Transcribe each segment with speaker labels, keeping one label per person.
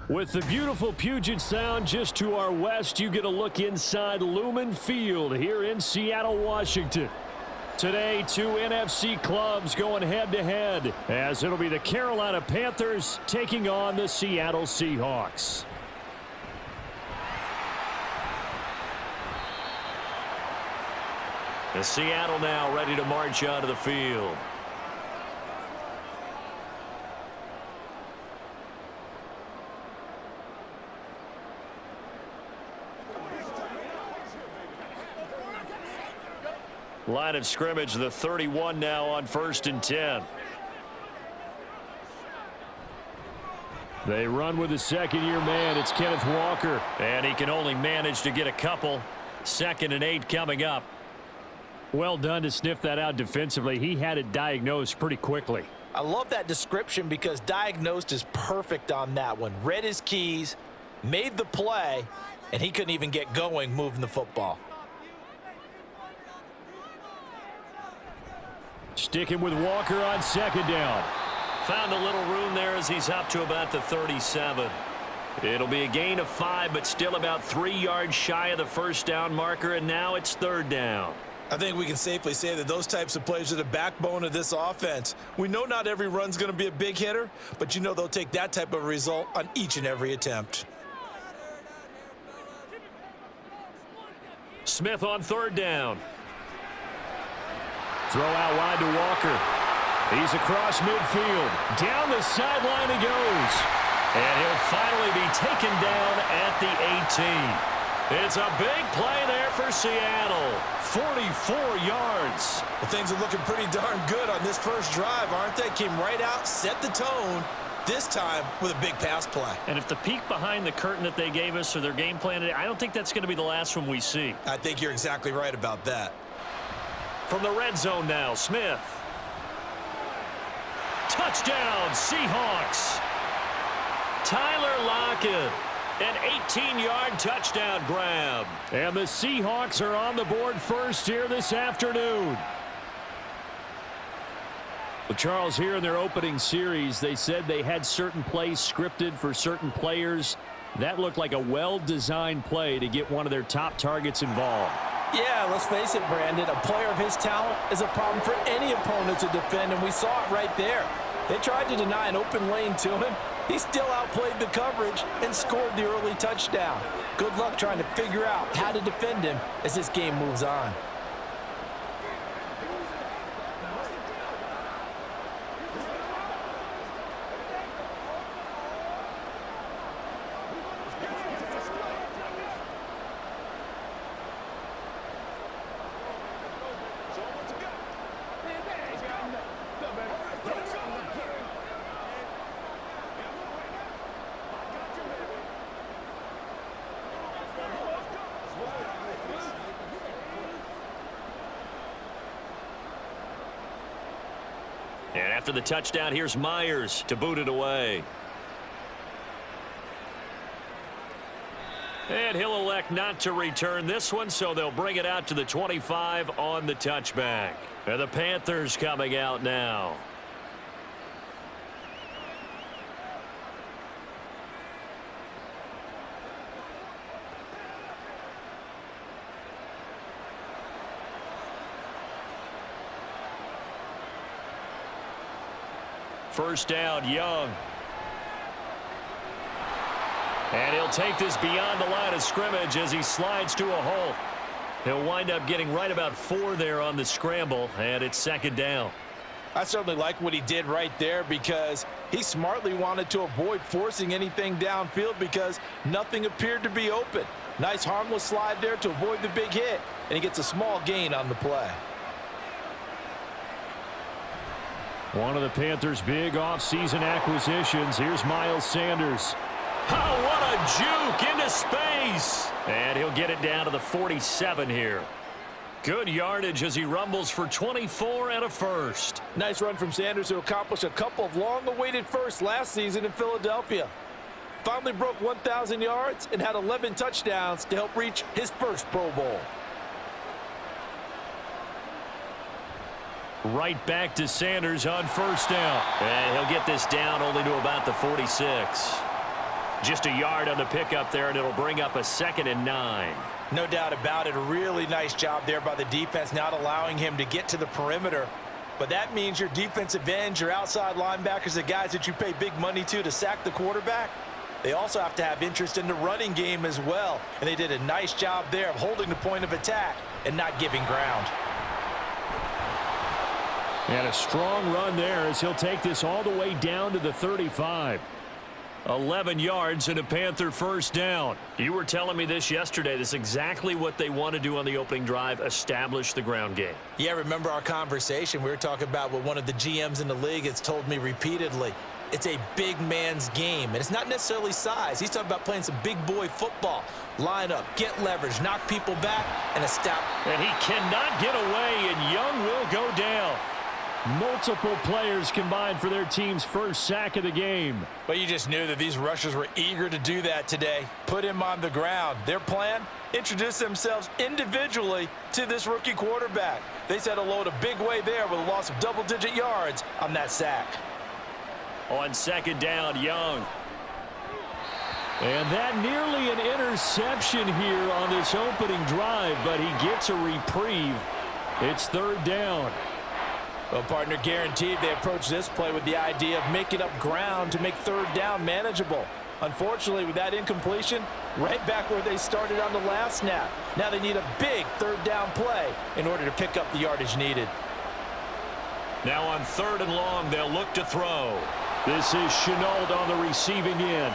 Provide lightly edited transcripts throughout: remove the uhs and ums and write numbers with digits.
Speaker 1: With the beautiful Puget Sound just to our west, you get a look inside Lumen Field here in Seattle, Washington. Today, two NFC clubs going head-to-head, as it'll be the Carolina Panthers taking on the Seattle Seahawks.
Speaker 2: The Seattle now ready to march onto the field. Line of scrimmage, the 31 now on 1st and 10.
Speaker 1: They run with the second-year man. It's Kenneth Walker.
Speaker 2: And he can only manage to get a couple. 2nd and 8 coming up.
Speaker 1: Well done to sniff that out defensively. He had it diagnosed pretty quickly.
Speaker 3: I love that description because diagnosed is perfect on that one. Read his keys, made the play, and he couldn't even get going moving the football.
Speaker 1: Sticking with Walker on 2nd down.
Speaker 2: Found a little room there as he's up to about the 37. It'll be a gain of 5, but still about 3 yards shy of the 1st down marker, and now it's 3rd down.
Speaker 4: I think we can safely say that those types of plays are the backbone of this offense. We know not every run's going to be a big hitter, but you know they'll take that type of result on each and every attempt.
Speaker 2: Smith on 3rd down.
Speaker 1: Throw out wide to Walker. He's across midfield. Down the sideline he goes.
Speaker 2: And he'll finally be taken down at the 18. It's a big play there for Seattle. 44 yards.
Speaker 4: Well, things are looking pretty darn good on this first drive, aren't they? Came right out, set the tone, this time with a big pass play.
Speaker 2: And if the peek behind the curtain that they gave us or their game plan, I don't think that's going to be the last one we see.
Speaker 4: I think you're exactly right about that.
Speaker 2: From the red zone now, Smith. Touchdown, Seahawks. Tyler Lockett, an 18-yard touchdown grab.
Speaker 1: And the Seahawks are on the board first here this afternoon. Well, Charles, here in their opening series, they said they had certain plays scripted for certain players. That looked like a well-designed play to get one of their top targets involved.
Speaker 3: Yeah, let's face it, Brandon. A player of his talent is a problem for any opponent to defend, and we saw it right there. They tried to deny an open lane to him. He still outplayed the coverage and scored the early touchdown. Good luck trying to figure out how to defend him as this game moves on.
Speaker 2: And after the touchdown, here's Myers to boot it away. And he'll elect not to return this one, so they'll bring it out to the 25 on the touchback. And the Panthers coming out now. First down, Young. And he'll take this beyond the line of scrimmage as he slides to a halt. He'll wind up getting right about 4 there on the scramble, and it's 2nd down.
Speaker 3: I certainly like what he did right there because he smartly wanted to avoid forcing anything downfield because nothing appeared to be open. Nice harmless slide there to avoid the big hit, and he gets a small gain on the play.
Speaker 1: One of the Panthers' big offseason acquisitions. Here's Miles Sanders.
Speaker 2: Oh, what a juke into space. And he'll get it down to the 47 here. Good yardage as he rumbles for 24 and a first.
Speaker 3: Nice run from Sanders to accomplish a couple of long-awaited firsts last season in Philadelphia. Finally broke 1,000 yards and had 11 touchdowns to help reach his first Pro Bowl.
Speaker 1: Right back to Sanders on 1st down.
Speaker 2: And he'll get this down only to about the 46. Just a yard on the pickup there, and it'll bring up a 2nd and 9.
Speaker 4: No doubt about it. A really nice job there by the defense, not allowing him to get to the perimeter. But that means your defensive ends, your outside linebackers, the guys that you pay big money to sack the quarterback, they also have to have interest in the running game as well. And they did a nice job there of holding the point of attack and not giving ground.
Speaker 1: And a strong run there as he'll take this all the way down to the 35.
Speaker 2: 11 yards and a Panther first down. You were telling me this yesterday. This is exactly what they want to do on the opening drive, establish the ground game.
Speaker 4: Yeah, remember our conversation. We were talking about what one of the GMs in the league has told me repeatedly. It's a big man's game, and it's not necessarily size. He's talking about playing some big boy football. Line up, get leverage, knock people back, and establish.
Speaker 1: And he cannot get away, and Young will go down. Multiple players combined for their team's first sack of the game.
Speaker 4: But you just knew that these rushers were eager to do that today. Put him on the ground. Their plan? Introduce themselves individually to this rookie quarterback. They said hello in a big way there with a loss of double-digit yards on that sack.
Speaker 2: On 2nd down, Young.
Speaker 1: And that nearly an interception here on this opening drive, but he gets a reprieve. It's 3rd down.
Speaker 3: Well, partner, guaranteed they approach this play with the idea of making up ground to make 3rd down manageable. Unfortunately, with that incompletion, right back where they started on the last snap. Now they need a big 3rd down play in order to pick up the yardage needed.
Speaker 2: Now on 3rd and long, they'll look to throw.
Speaker 1: This is Chenault on the receiving end.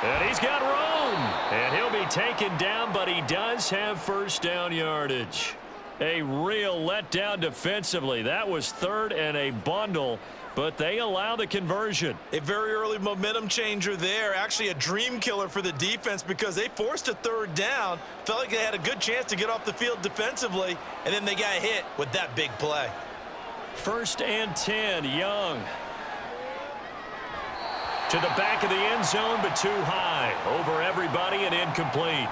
Speaker 2: And he's got room. And he'll be taken down, but he does have first down yardage. A real letdown defensively. That was 3rd and a bundle, but they allow the conversion.
Speaker 4: A very early momentum changer there. Actually a dream killer for the defense because they forced a 3rd down. Felt like they had a good chance to get off the field defensively, and then they got hit with that big play.
Speaker 2: 1st and 10, Young. To the back of the end zone, but too high. Over everybody and incomplete.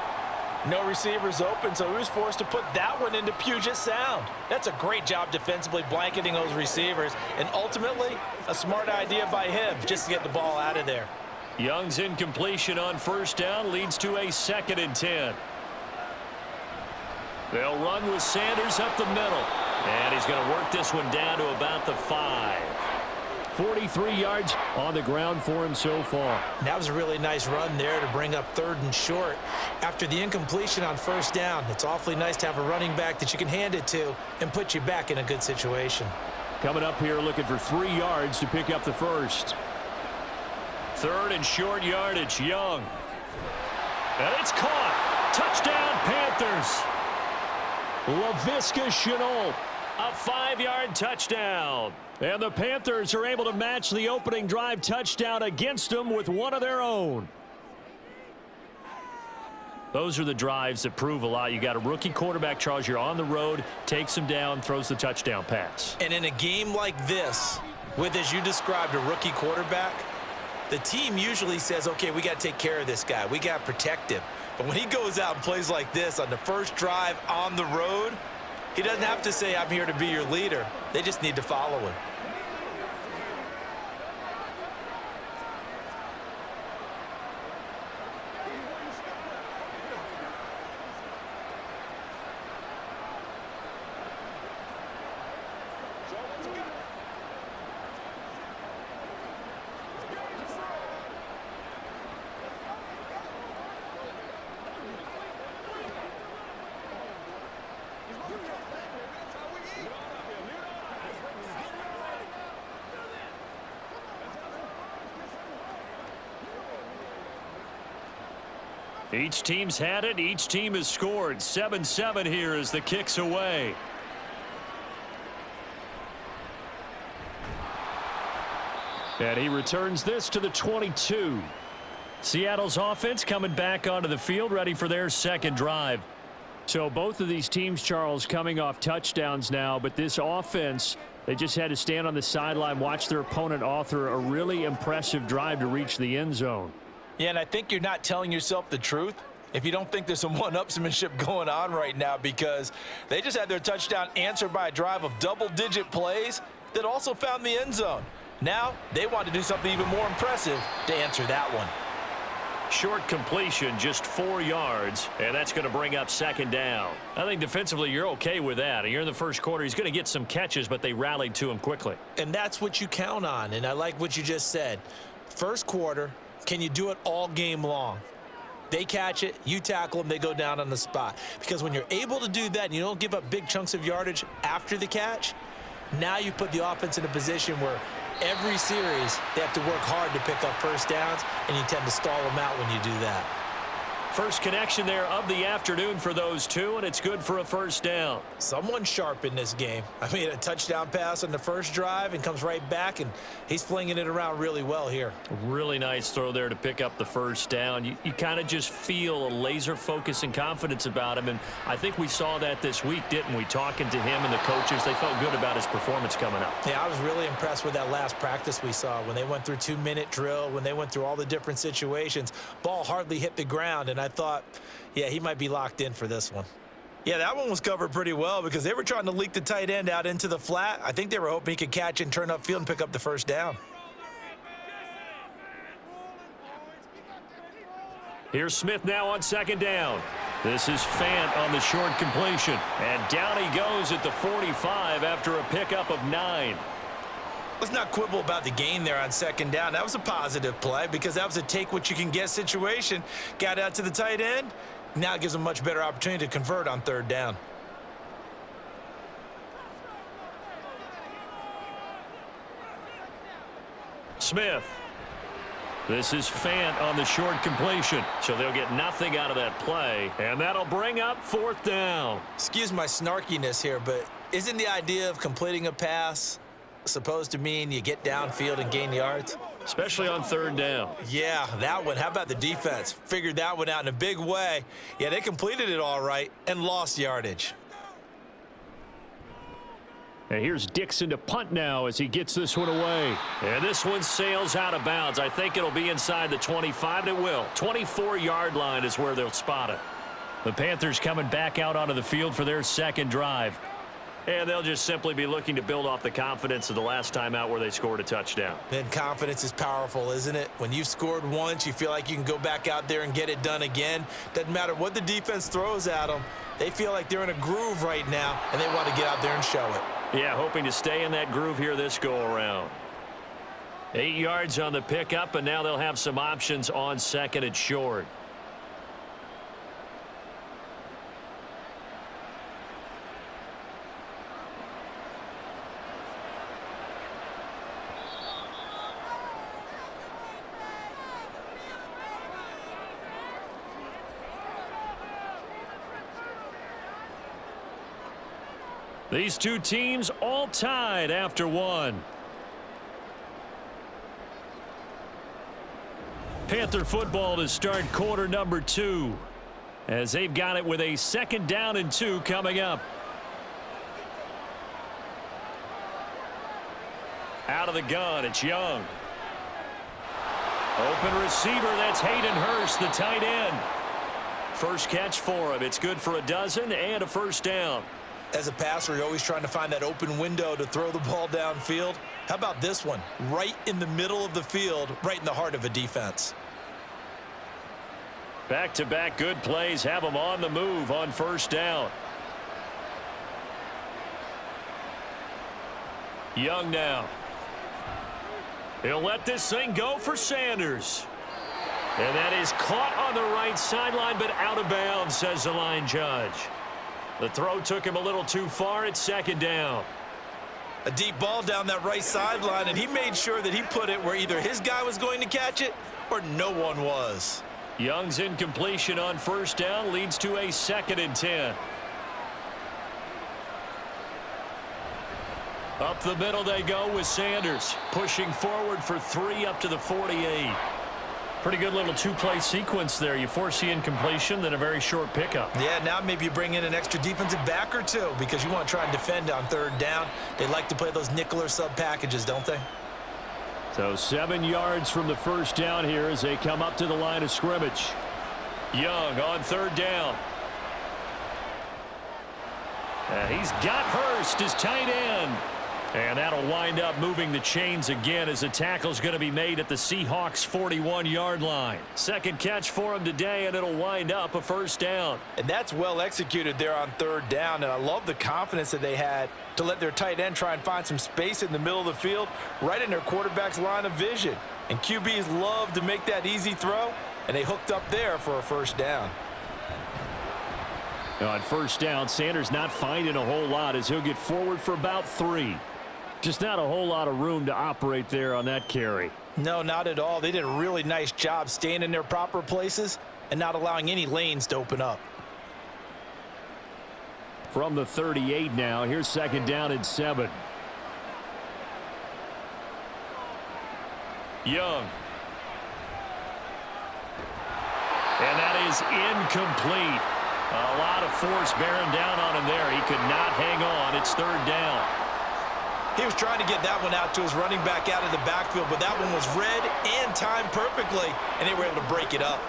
Speaker 3: No receivers open, so he was forced to put that one into Puget Sound. That's a great job defensively blanketing those receivers, and ultimately a smart idea by him just to get the ball out of there.
Speaker 2: Young's incompletion on 1st down leads to a 2nd and 10. They'll run with Sanders up the middle, and he's going to work this one down to about the 5.
Speaker 1: 43 yards on the ground for him so far.
Speaker 4: That was a really nice run there to bring up 3rd and short. After the incompletion on 1st down, it's awfully nice to have a running back that you can hand it to and put you back in a good situation.
Speaker 1: Coming up here looking for 3 yards to pick up the first.
Speaker 2: 3rd and short yardage, Young. And it's caught. Touchdown, Panthers.
Speaker 1: Laviska Chenault.
Speaker 2: A 5-yard touchdown.
Speaker 1: And the Panthers are able to match the opening drive touchdown against them with one of their own.
Speaker 2: Those are the drives that prove a lot. You got a rookie quarterback, Charles. You're on the road, takes him down, throws the touchdown pass.
Speaker 4: And in a game like this, with, as you described, a rookie quarterback, the team usually says, okay, we got to take care of this guy. We got to protect him. But when he goes out and plays like this on the first drive on the road, he doesn't have to say, I'm here to be your leader. They just need to follow him.
Speaker 2: Each team's had it. Each team has scored. 7-7 here as the kick's away.
Speaker 1: And he returns this to the 22.
Speaker 2: Seattle's offense coming back onto the field, ready for their second drive.
Speaker 1: So both of these teams, Charles, coming off touchdowns now, but this offense, they just had to stand on the sideline, watch their opponent author a really impressive drive to reach the end zone.
Speaker 4: Yeah, and I think you're not telling yourself the truth if you don't think there's some one-upsmanship going on right now, because they just had their touchdown answered by a drive of double-digit plays that also found the end zone. Now they want to do something even more impressive to answer that one.
Speaker 2: Short completion, just 4 yards, and that's going to bring up second down. I think defensively you're okay with that. You're in the first quarter. He's going to get some catches, but they rallied to him quickly.
Speaker 4: And that's what you count on, and I like what you just said. First quarter, can you do it all game long? They catch it, you tackle them, they go down on the spot. Because when you're able to do that and you don't give up big chunks of yardage after the catch, now you put the offense in a position where every series they have to work hard to pick up first downs, and you tend to stall them out when you do that.
Speaker 2: First connection there of the afternoon for those two, and it's good for a first down.
Speaker 4: Someone sharp in this game. I mean, a touchdown pass on the first drive and comes right back, and he's flinging it around really well here.
Speaker 2: Really nice throw there to pick up the first down. You kind of just feel a laser focus and confidence about him, and I think we saw that this week, didn't we? Talking to him and the coaches, they felt good about his performance coming up.
Speaker 4: Yeah, I was really impressed with that last practice we saw when they went through 2-minute drill, when they went through all the different situations. Ball hardly hit the ground, and I thought, yeah, he might be locked in for this one. Yeah, that one was covered pretty well because they were trying to leak the tight end out into the flat. I think they were hoping he could catch and turn upfield and pick up the first down.
Speaker 2: Here's Smith now on second down. This is Fant on the short completion. And down he goes at the 45 after a pickup of 9.
Speaker 4: Let's not quibble about the gain there on second down. That was a positive play because that was a take-what-you-can-get situation. Got out to the tight end. Now it gives them a much better opportunity to convert on third down.
Speaker 2: Smith. This is Fant on the short completion. So they'll get nothing out of that play. And that'll bring up fourth down.
Speaker 4: Excuse my snarkiness here, but isn't the idea of completing a pass supposed to mean you get downfield and gain yards?
Speaker 2: Especially on third down.
Speaker 4: Yeah, that one. How about the defense? Figured that one out in a big way. Yeah, they completed it all right and lost yardage.
Speaker 1: And here's Dixon to punt now as he gets this one away.
Speaker 2: And this one sails out of bounds. I think it'll be inside the 25, and it will. 24-yard line is where they'll spot it.
Speaker 1: The Panthers coming back out onto the field for their second drive.
Speaker 2: And they'll just simply be looking to build off the confidence of the last time out where they scored a touchdown.
Speaker 4: Then confidence is powerful, isn't it? When you've scored once, you feel like you can go back out there and get it done again. Doesn't matter what the defense throws at them. They feel like they're in a groove right now, and they want to get out there and show it.
Speaker 2: Yeah, hoping to stay in that groove here this go-around. 8 yards on the pickup, and now they'll have some options on second and short.
Speaker 1: These two teams all tied after one. Panther football to start quarter number 2 as they've got it with a 2nd down and 2 coming up.
Speaker 2: Out of the gun, it's Young. Open receiver, that's Hayden Hurst, the tight end. First catch for him. It's good for a dozen and a first down.
Speaker 4: As a passer, you're always trying to find that open window to throw the ball downfield. How about this one? Right in the middle of the field, right in the heart of a defense.
Speaker 2: Back-to-back good plays have them on the move on first down. Young now. He'll let this thing go for Sanders. And that is caught on the right sideline, but out of bounds, says the line judge. The throw took him a little too far. It's 2nd down.
Speaker 4: A deep ball down that right sideline, and he made sure that he put it where either his guy was going to catch it or no one was.
Speaker 2: Young's incompletion on first down leads to a 2nd and 10. Up the middle they go with Sanders. Pushing forward for 3 up to the 48.
Speaker 1: Pretty good little two-play sequence there. You force the incompletion, then a very short pickup.
Speaker 4: Yeah, now maybe you bring in an extra defensive back or two because you want to try and defend on third down. They like to play those nickel or sub packages, don't they?
Speaker 1: So 7 yards from the first down here as they come up to the line of scrimmage.
Speaker 2: Young on third down. And he's got Hurst, his tight end. And that'll wind up moving the chains again as the tackle's going to be made at the Seahawks 41-yard line. Second catch for him today, and it'll wind up a first down.
Speaker 4: And that's well executed there on third down, and I love the confidence that they had to let their tight end try and find some space in the middle of the field, right in their quarterback's line of vision. And QBs love to make that easy throw, and they hooked up there for a first down.
Speaker 1: On first down, Sanders not finding a whole lot as he'll get forward for about 3. Just not a whole lot of room to operate there on that carry.
Speaker 4: No, not at all. They did a really nice job staying in their proper places and not allowing any lanes to open up.
Speaker 1: From the 38 now, here's second down and 7.
Speaker 2: Young. And that is incomplete. A lot of force bearing down on him there. He could not hang on. It's third down.
Speaker 4: He was trying to get that one out to his running back out of the backfield, but that one was read and timed perfectly, and they were able to break it up.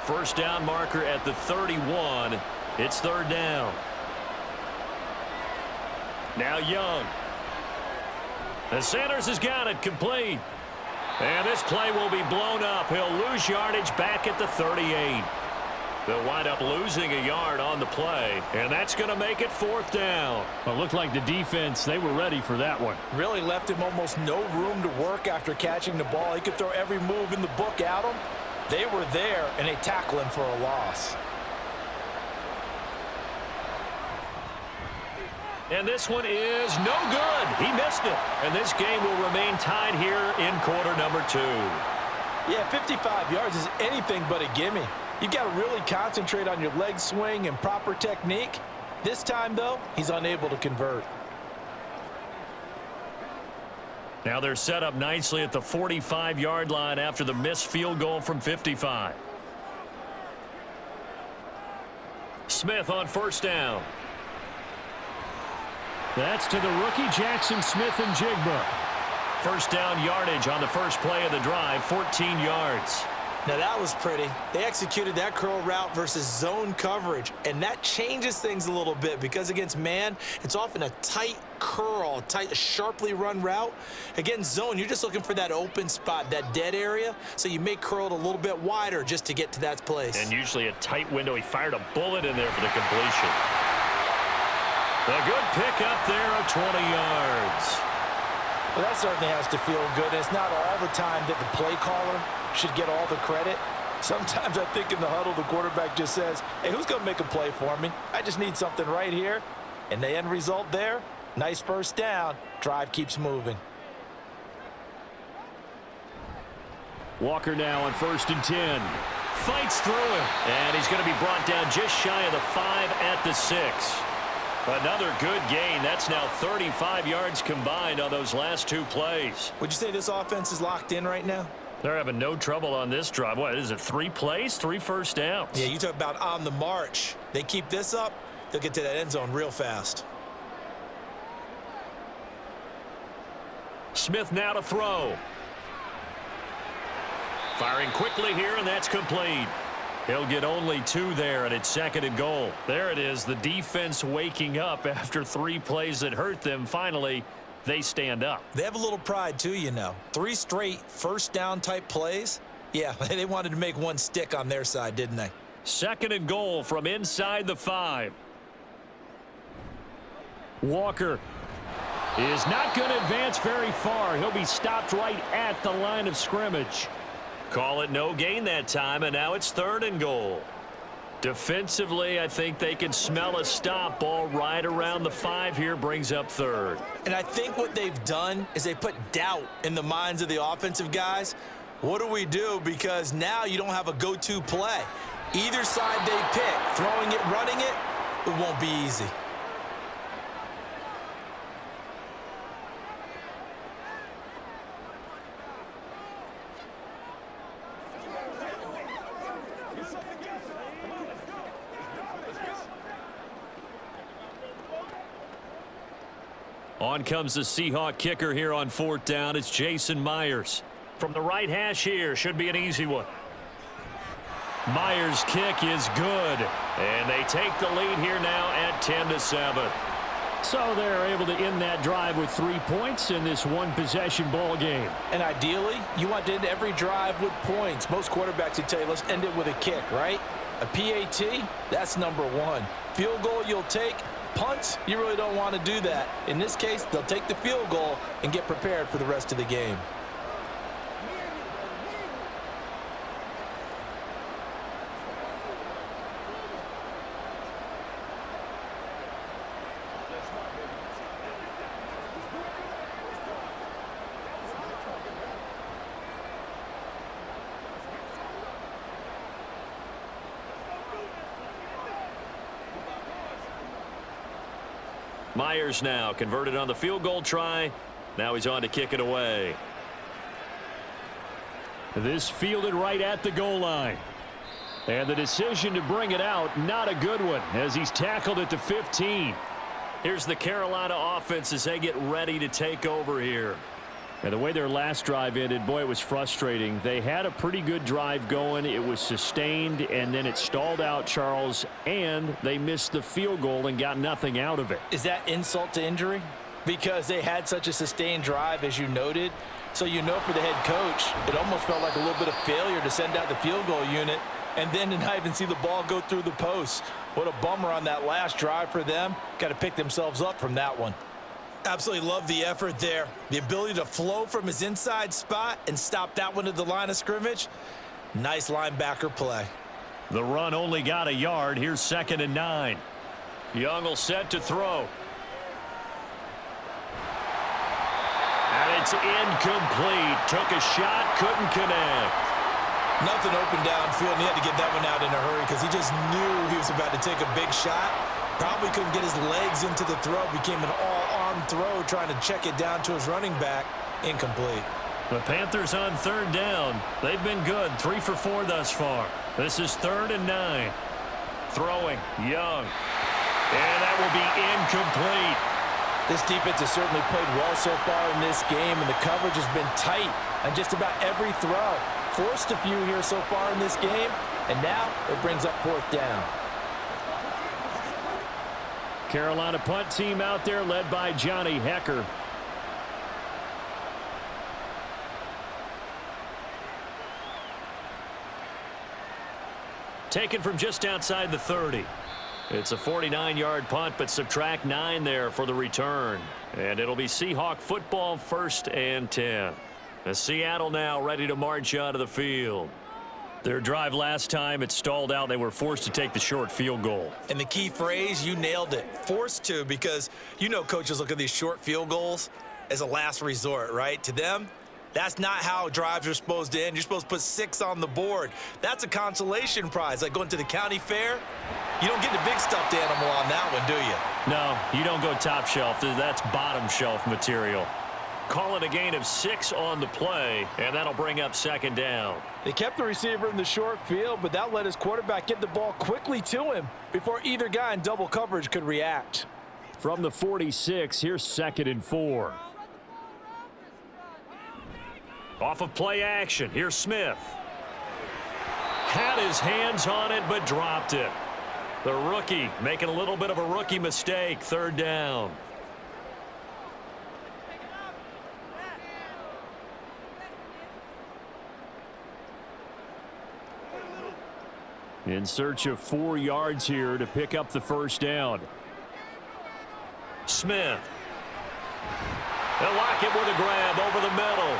Speaker 2: First down marker at the 31. It's third down. Now Young. And Sanders has got it complete. And this play will be blown up. He'll lose yardage back at the 38. They'll wind up losing a yard on the play, and that's going to make it fourth down.
Speaker 1: Well, it looked like the defense, they were ready for that one.
Speaker 4: Really left him almost no room to work after catching the ball. He could throw every move in the book at him. They were there, and they tackle him for a loss.
Speaker 2: And this one is no good. He missed it. And this game will remain tied here in quarter number 2.
Speaker 4: Yeah, 55 yards is anything but a gimme. You got to really concentrate on your leg swing and proper technique. This time, though, he's unable to convert.
Speaker 2: Now they're set up nicely at the 45-yard line after the missed field goal from 55. Smith on first down.
Speaker 1: That's to the rookie Jackson Smith-Njigba.
Speaker 2: First down yardage on the first play of the drive, 14 yards.
Speaker 4: Now that was pretty. They executed that curl route versus zone coverage, and that changes things a little bit because against man, it's often a tight curl, tight, sharply run route. Against zone, you're just looking for that open spot, that dead area, so you may curl it a little bit wider just to get to that place.
Speaker 2: And usually a tight window. He fired a bullet in there for the completion. A good pick up there of 20 yards.
Speaker 4: Well, that certainly has to feel good. It's not all the time that the play caller should get all the credit. Sometimes I think in the huddle, the quarterback just says, hey, who's going to make a play for me? I just need something right here. And the end result there, nice first down. Drive keeps moving.
Speaker 1: Walker now on first and 10.
Speaker 2: Fights through him. And he's going to be brought down just shy of the 5 at the 6. Another good gain. That's now 35 yards combined on those last 2 plays.
Speaker 4: Would you say this offense is locked in right now?
Speaker 2: They're having no trouble on this drive. What is it, 3 plays, 3 first downs?
Speaker 4: Yeah, you talk about on the march. They keep this up, they'll get to that end zone real fast.
Speaker 2: Smith now to throw. Firing quickly here, and that's complete. He'll get only 2 there, and it's second and goal. There it is, the defense waking up after 3 plays that hurt them. Finally, they stand up.
Speaker 4: They have a little pride, too, you know. 3 straight first down type plays. Yeah, they wanted to make one stick on their side, didn't they?
Speaker 2: Second and goal from inside the 5.
Speaker 1: Walker is not going to advance very far. He'll be stopped right at the line of scrimmage.
Speaker 2: Call it no gain that time, and now it's third and goal. Defensively, I think they can smell a stop. Ball right around the 5 here, brings up third.
Speaker 4: And I think what they've done is they put doubt in the minds of the offensive guys. What do we do? Because now you don't have a go-to play. Either side they pick, throwing it, running it, it won't be easy.
Speaker 2: On comes the Seahawk kicker here on fourth down. It's Jason Myers. From the right hash here, should be an easy one. Myers' kick is good. And they take the lead here now at 10-7.
Speaker 1: So they're able to end that drive with 3 points in this one-possession ball game.
Speaker 3: And ideally, you want to end every drive with points. Most quarterbacks would tell you, let's end it with a kick, right? A PAT, that's number one. Field goal you'll take. Punts, you really don't want to do that. In this case, they'll take the field goal and get prepared for the rest of the game.
Speaker 2: Myers now converted on the field goal try. Now he's on to kick it away.
Speaker 1: This fielded right at the goal line. And the decision to bring it out, not a good one, as he's tackled at the 15.
Speaker 2: Here's the Carolina offense as they get ready to take over here.
Speaker 1: And the way their last drive ended, boy, it was frustrating. They had a pretty good drive going. It was sustained, and then it stalled out, Charles, and they missed the field goal and got nothing out of it.
Speaker 3: Is that insult to injury? Because they had such a sustained drive, as you noted. So you know for the head coach, it almost felt like a little bit of failure to send out the field goal unit and then to not even see the ball go through the post. What a bummer on that last drive for them. Got to pick themselves up from that one.
Speaker 4: Absolutely love the effort there. The ability to flow from his inside spot and stop that one at the line of scrimmage. Nice linebacker play.
Speaker 2: The run only got a yard. Here's 2nd and 9. Young will set to throw. And it's incomplete. Took a shot, couldn't connect.
Speaker 4: Nothing open downfield, and he had to get that one out in a hurry because he just knew he was about to take a big shot. Probably couldn't get his legs into the throw. Became an all-arm throw trying to check it down to his running back. Incomplete.
Speaker 2: The Panthers on 3rd down. They've been good. 3 for 4 thus far. This is 3rd and 9. Throwing. Young. And that will be incomplete.
Speaker 3: This defense has certainly played well so far in this game, and the coverage has been tight on just about every throw. Forced a few here so far in this game, and now it brings up 4th down.
Speaker 1: Carolina punt team out there led by Johnny Hecker.
Speaker 2: Taken from just outside the 30. It's a 49-yard punt, but subtract 9 there for the return. And it'll be Seahawk football, 1st and 10. As Seattle now ready to march out of the field. Their drive last time, it stalled out. They were forced to take the short field goal.
Speaker 4: And the key phrase, you nailed it. Forced to, because you know coaches look at these short field goals as a last resort, right? To them, that's not how drives are supposed to end. You're supposed to put 6 on the board. That's a consolation prize. Like going to the county fair, you don't get the big stuffed animal on that one, do you?
Speaker 2: No, you don't go top shelf. That's bottom shelf material. Call it a gain of 6 on the play, and that'll bring up 2nd down.
Speaker 3: They kept the receiver in the short field, but that let his quarterback get the ball quickly to him before either guy in double coverage could react.
Speaker 1: From the 46, here's 2nd and 4.
Speaker 2: Off of play action, here's Smith. Had his hands on it, but dropped it. The rookie making a little bit of a rookie mistake, 3rd down.
Speaker 1: In search of 4 yards here to pick up the 1st down.
Speaker 2: Smith. They'll lock it with a grab over the middle.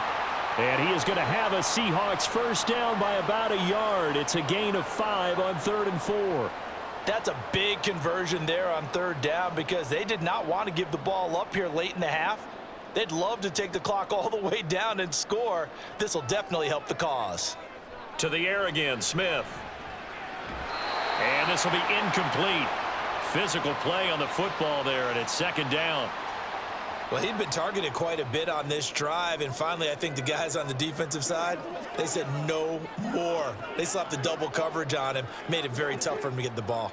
Speaker 1: And he is going to have a Seahawks 1st down by about a yard. It's a gain of 5 on 3rd and 4.
Speaker 3: That's a big conversion there on 3rd down because they did not want to give the ball up here late in the half. They'd love to take the clock all the way down and score. This will definitely help the cause.
Speaker 2: To the air again, Smith. And this will be incomplete. Physical play on the football there, and it's 2nd down.
Speaker 4: Well, he'd been targeted quite a bit on this drive, and finally I think the guys on the defensive side, they said no more. They slapped the double coverage on him, made it very tough for him to get the ball.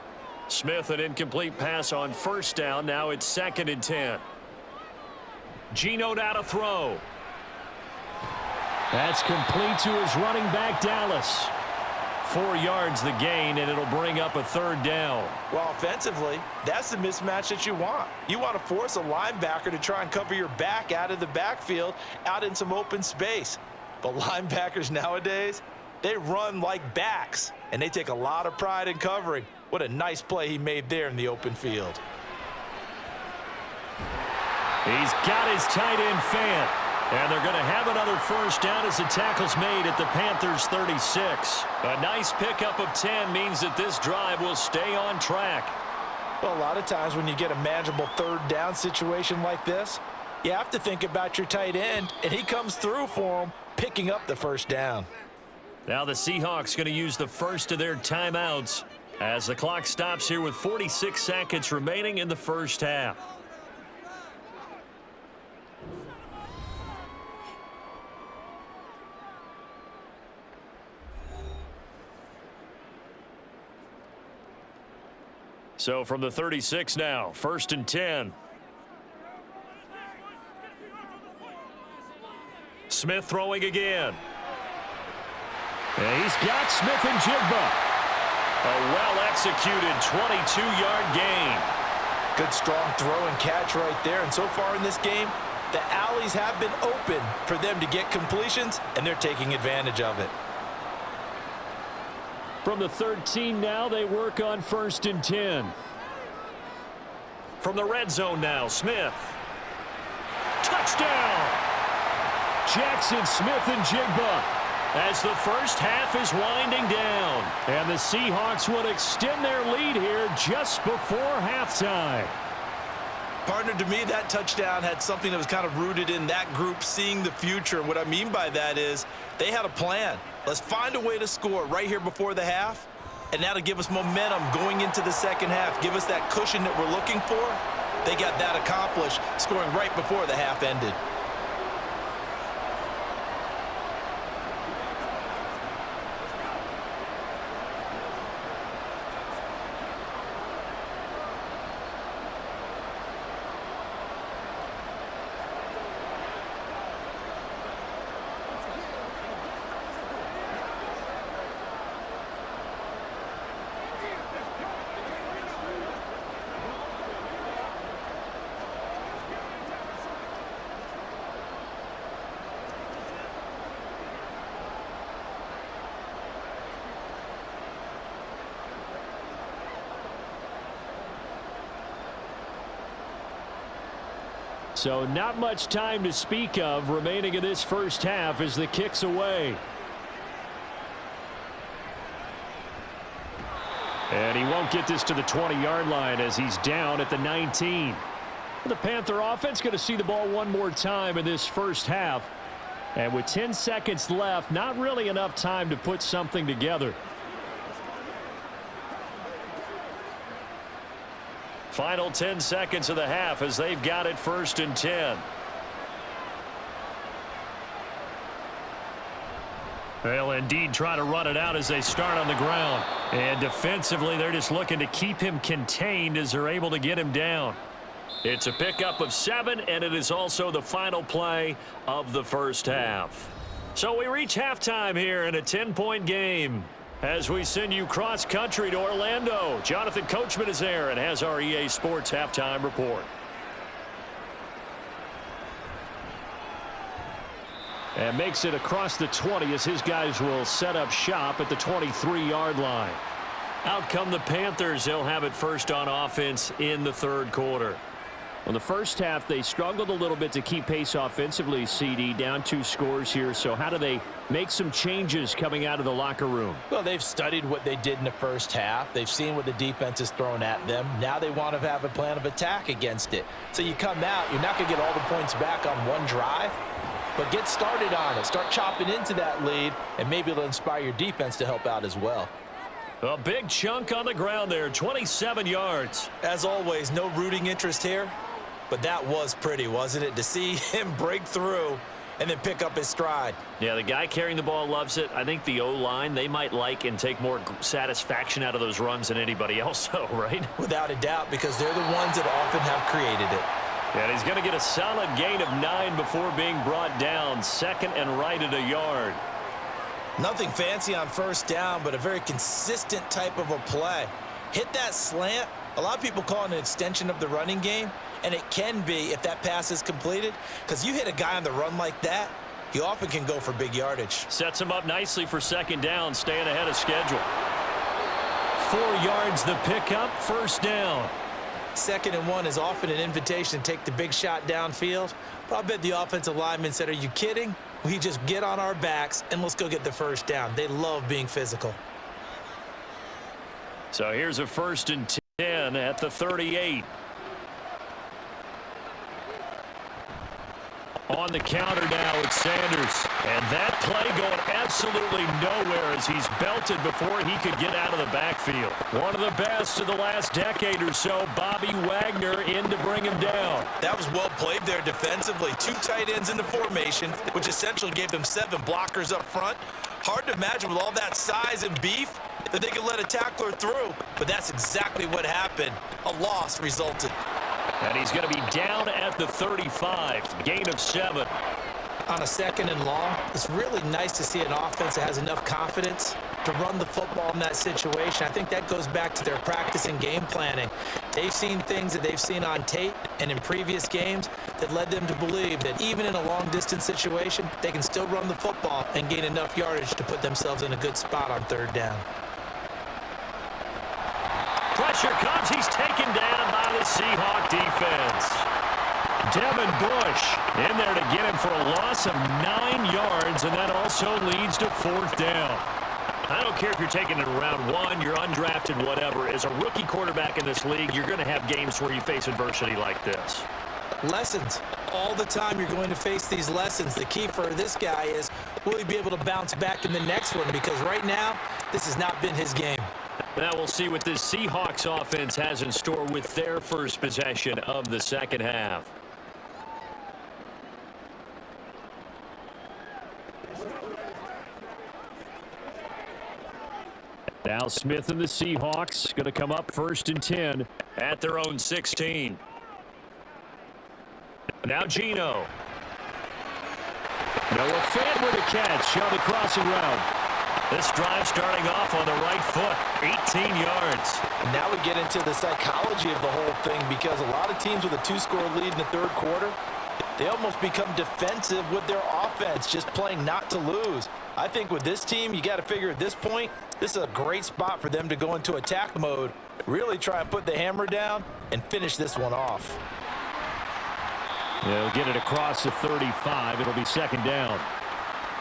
Speaker 2: Smith, an incomplete pass on 1st down. Now it's 2nd and 10. Geno now to throw.
Speaker 1: That's complete to his running back, Dallas.
Speaker 2: 4 yards the gain, and it'll bring up a 3rd down.
Speaker 4: Well, offensively, that's the mismatch that you want. You want to force a linebacker to try and cover your back out of the backfield, out in some open space. But linebackers nowadays, they run like backs, and they take a lot of pride in covering. What a nice play he made there in the open field.
Speaker 2: He's got his tight end fan. And they're going to have another 1st down as the tackle's made at the Panthers' 36. A nice pickup of 10 means that this drive will stay on track.
Speaker 4: Well, a lot of times when you get a manageable 3rd down situation like this, you have to think about your tight end, and he comes through for him, picking up the 1st down.
Speaker 2: Now the Seahawks going to use the first of their timeouts as the clock stops here with 46 seconds remaining in the 1st half. So from the 36 now, 1st and 10. Smith throwing again.
Speaker 1: And he's got Smith and Jigba.
Speaker 2: A well-executed 22-yard gain.
Speaker 4: Good strong throw and catch right there. And so far in this game, the alleys have been open for them to get completions, and they're taking advantage of it.
Speaker 1: From the 13 now, they work on 1st and 10.
Speaker 2: From the red zone now, Smith. Touchdown!
Speaker 1: Jackson, Smith, and Jigba.
Speaker 2: As the 1st half is winding down.
Speaker 1: And the Seahawks will extend their lead here just before halftime.
Speaker 4: Partner, to me, that touchdown had something that was kind of rooted in that group seeing the future. And what I mean by that is they had a plan. Let's find a way to score right here before the half, and that'll give us momentum going into the 2nd half, give us that cushion that we're looking for. They got that accomplished, scoring right before the half ended.
Speaker 1: So not much time to speak of remaining in this 1st half as the kick's away. And he won't get this to the 20-yard line as he's down at the 19. The Panther offense going to see the ball one more time in this 1st half. And with 10 seconds left, not really enough time to put something together.
Speaker 2: Final 10 seconds of the half as they've got it 1st and 10. They'll indeed try to run it out as they start on the ground. And defensively, they're just looking to keep him contained as they're able to get him down. It's a pickup of 7, and it is also the final play of the 1st half. So we reach halftime here in a 10-point game. As we send you cross-country to Orlando, Jonathan Coachman is there and has our EA Sports halftime report.
Speaker 1: And makes it across the 20 as his guys will set up shop at the 23-yard line.
Speaker 2: Out come the Panthers. They'll have it first on offense in the 3rd quarter.
Speaker 1: In the 1st half, they struggled a little bit to keep pace offensively, CD, down 2 scores here. So how do they make some changes coming out of the locker room?
Speaker 3: Well, they've studied what they did in the 1st half. They've seen what the defense has thrown at them. Now they want to have a plan of attack against it. So you come out, you're not going to get all the points back on one drive, but get started on it. Start chopping into that lead, and maybe it'll inspire your defense to help out as well.
Speaker 2: A big chunk on the ground there, 27 yards.
Speaker 4: As always, no rooting interest here. But that was pretty, wasn't it? To see him break through and then pick up his stride.
Speaker 2: Yeah, the guy carrying the ball loves it. I think the O-line, they might like and take more satisfaction out of those runs than anybody else, though, right?
Speaker 4: Without a doubt, because they're the ones that often have created it.
Speaker 2: And he's going to get a solid gain of 9 before being brought down. 2nd and right at a yard.
Speaker 4: Nothing fancy on first down, but a very consistent type of a play. Hit that slant. A lot of people call it an extension of the running game, and it can be if that pass is completed, because you hit a guy on the run like that, you often can go for big yardage.
Speaker 2: Sets him up nicely for second down, staying ahead of schedule.
Speaker 1: 4 yards the pickup, first down.
Speaker 4: 2nd and 1 is often an invitation to take the big shot downfield. But I bet the offensive lineman said, are you kidding? We just get on our backs and let's go get the first down. They love being physical.
Speaker 2: So here's a 1st and 10 at the 38.
Speaker 1: On the counter now, it's Sanders.
Speaker 2: And that play going absolutely nowhere as he's belted before he could get out of the backfield.
Speaker 1: One of the best of the last decade or so, Bobby Wagner in to bring him down.
Speaker 4: That was well played there defensively. 2 tight ends in the formation, which essentially gave them 7 blockers up front. Hard to imagine with all that size and beef that they could let a tackler through, but that's exactly what happened. A loss resulted.
Speaker 2: And he's going to be down at the 35, gain of 7.
Speaker 4: On a 2nd and long, it's really nice to see an offense that has enough confidence to run the football in that situation. I think that goes back to their practice and game planning. They've seen things that they've seen on tape and in previous games that led them to believe that even in a long-distance situation, they can still run the football and gain enough yardage to put themselves in a good spot on 3rd down.
Speaker 2: Pressure comes. He's taken down by the Seahawk defense.
Speaker 1: Devin Bush in there to get him for a loss of 9 yards, and that also leads to 4th down.
Speaker 2: I don't care if you're taking it in round 1, you're undrafted, whatever. As a rookie quarterback in this league, you're going to have games where you face adversity like this.
Speaker 4: Lessons. All the time you're going to face these lessons. The key for this guy is, will he be able to bounce back in the next one? Because right now, this has not been his game.
Speaker 2: Now we'll see what this Seahawks offense has in store with their first possession of the 2nd half.
Speaker 1: Now Smith and the Seahawks going to come up 1st and 10
Speaker 2: at their own 16. Now Geno.
Speaker 1: Noah Fant with a catch on the crossing route.
Speaker 2: This drive starting off on the right foot, 18 yards.
Speaker 4: And now we get into the psychology of the whole thing, because a lot of teams with a 2-score lead in the 3rd quarter, they almost become defensive with their offense, just playing not to lose. I think with this team, you got to figure at this point, this is a great spot for them to go into attack mode, really try and put the hammer down and finish this one off.
Speaker 1: They'll get it across the 35. It'll be 2nd down.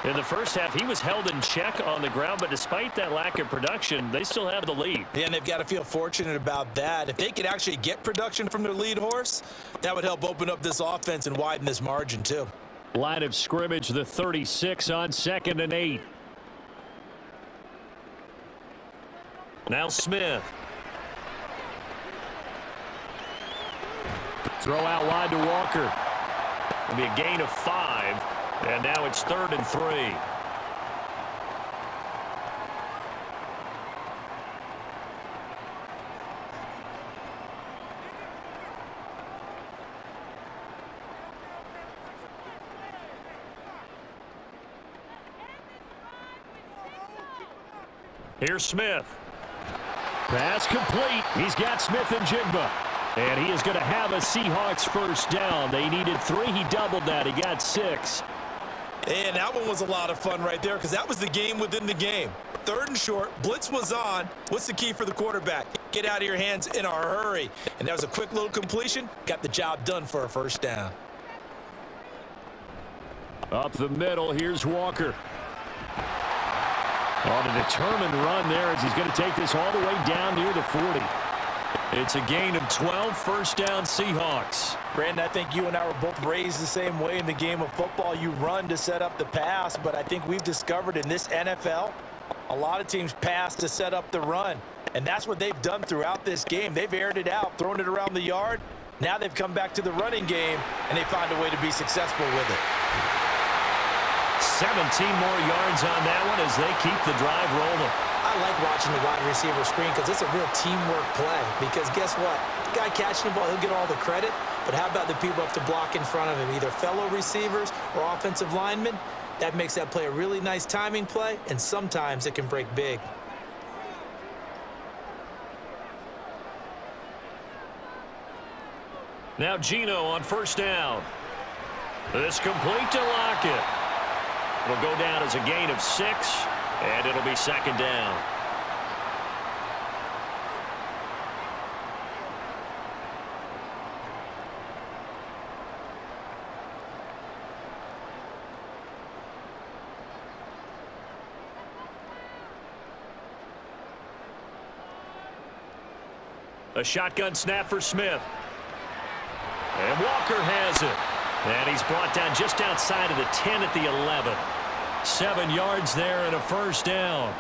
Speaker 2: In the first half, he was held in check on the ground, but despite that lack of production, they still have the lead.
Speaker 4: Yeah, and they've got to feel fortunate about that. If they could actually get production from their lead horse, that would help open up this offense and widen this margin too.
Speaker 1: Line of scrimmage, the 36 on 2nd and 8.
Speaker 2: Now Smith.
Speaker 1: Throw out wide to Walker.
Speaker 2: It'll be a gain of 5. And now it's 3rd and 3. Here's Smith.
Speaker 1: Pass complete. He's got Smith and Jigba. And he is going to have a Seahawks 1st down. They needed 3. He doubled that. He got 6.
Speaker 4: And that one was a lot of fun right there, because that was the game within the game. 3rd and short, blitz was on. What's the key for the quarterback? Get out of your hands in a hurry. And that was a quick little completion. Got the job done for a 1st down.
Speaker 1: Up the middle, here's Walker. On a determined run there as he's going to take this all the way down near the 40.
Speaker 2: It's a gain of 12, 1st down Seahawks.
Speaker 4: Brandon, I think you and I were both raised the same way in the game of football. You run to set up the pass, but I think we've discovered in this NFL, a lot of teams pass to set up the run. And that's what they've done throughout this game. They've aired it out, thrown it around the yard. Now they've come back to the running game, and they find a way to be successful with it.
Speaker 2: 17 more yards on that one as they keep the drive rolling.
Speaker 4: I like watching the wide receiver screen because it's a real teamwork play. Because guess what? The guy catching the ball, he'll get all the credit. But how about the people up to block in front of him, either fellow receivers or offensive linemen?
Speaker 3: That makes that play a really nice timing play, and sometimes it can break big.
Speaker 2: Now Geno on first down. This complete to Lockett. It'll go down as a gain of 6, and it'll be second down. A shotgun snap for Smith. And Walker has it. And he's brought down just outside of the 10 at the 11. 7 yards there and a first down.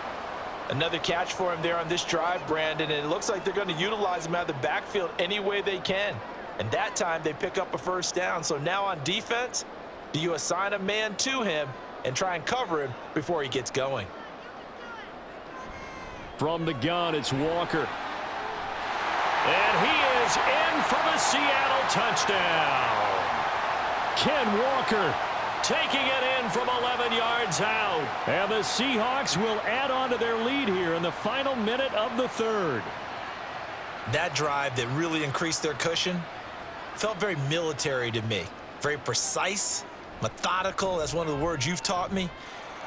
Speaker 4: Another catch for him there on this drive, Brandon, and it looks like they're going to utilize him out of the backfield any way they can. And that time they pick up a first down. So now on defense, do you assign a man to him and try and cover him before he gets going?
Speaker 1: From the gun, it's Walker.
Speaker 2: And he is in for the Seattle touchdown.
Speaker 1: Ken Walker
Speaker 2: taking it in from 11 yards out.
Speaker 1: And the Seahawks will add on to their lead here in the final minute of the third.
Speaker 3: That drive that really increased their cushion felt very military to me. Very precise, methodical. That's one of the words you've taught me.